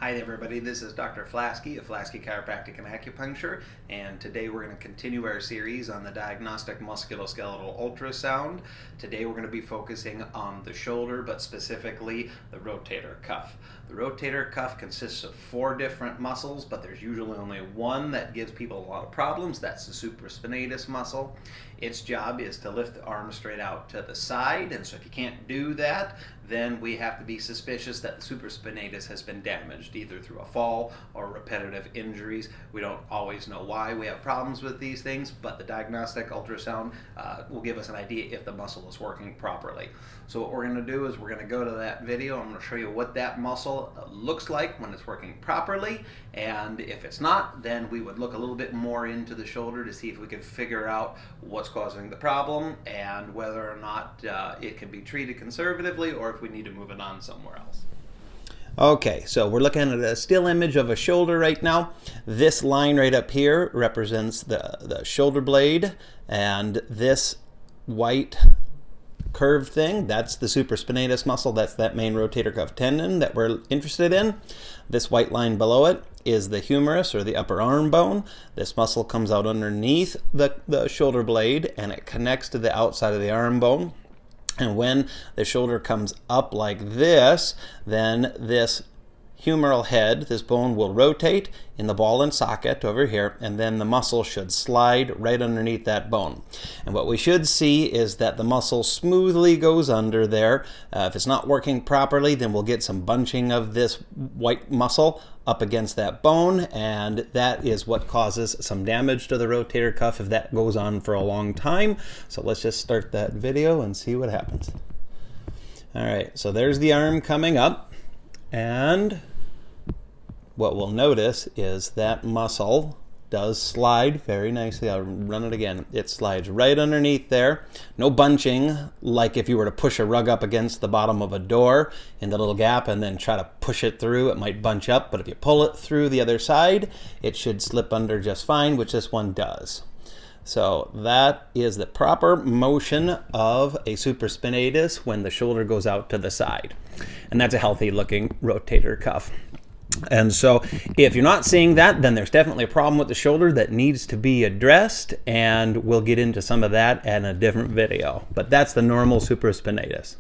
Hi everybody, this is Dr. Flasky of Flasky Chiropractic and Acupuncture, and today we're going to continue our series on the diagnostic musculoskeletal ultrasound. Today we're going to be focusing on the shoulder, but specifically the rotator cuff. The rotator cuff consists of 4 different muscles, but there's usually only one that gives people a lot of problems. That's the supraspinatus muscle. Its job is to lift the arm straight out to the side, and so if you can't do that, then we have to be suspicious that the supraspinatus has been damaged, either through a fall or repetitive injuries. We don't always know why we have problems with these things, but the diagnostic ultrasound will give us an idea if the muscle is working properly. So what we're going to do is we're going to go to that video. I'm going to show you what that muscle looks like when it's working properly, and if it's not, then we would look a little bit more into the shoulder to see if we can figure out what's causing the problem and whether or not it can be treated conservatively or if we need to move it on somewhere else. Okay, so we're looking at a still image of a shoulder right now. This line right up here represents the shoulder blade, and this white curved thing, that's the supraspinatus muscle. That's that main rotator cuff tendon that we're interested in. This white line below it is the humerus, or the upper arm bone. This muscle comes out underneath the shoulder blade, and it connects to the outside of the arm bone. And when the shoulder comes up like this, then this humeral head, this bone, will rotate in the ball and socket over here, and then the muscle should slide right underneath that bone. And what we should see is that the muscle smoothly goes under there. If it's not working properly, then we'll get some bunching of this white muscle up against that bone, and that is what causes some damage to the rotator cuff if that goes on for a long time. So let's just start that video and see what happens. All right, so there's the arm coming up, and what we'll notice is that muscle does slide very nicely. I'll run it again. It slides right underneath there. No bunching, like if you were to push a rug up against the bottom of a door in the little gap and then try to push it through, it might bunch up, but if you pull it through the other side, it should slip under just fine, which this one does. So that is the proper motion of a supraspinatus when the shoulder goes out to the side. And that's a healthy looking rotator cuff. And so if you're not seeing that, then there's definitely a problem with the shoulder that needs to be addressed, and we'll get into some of that in a different video. But that's the normal supraspinatus.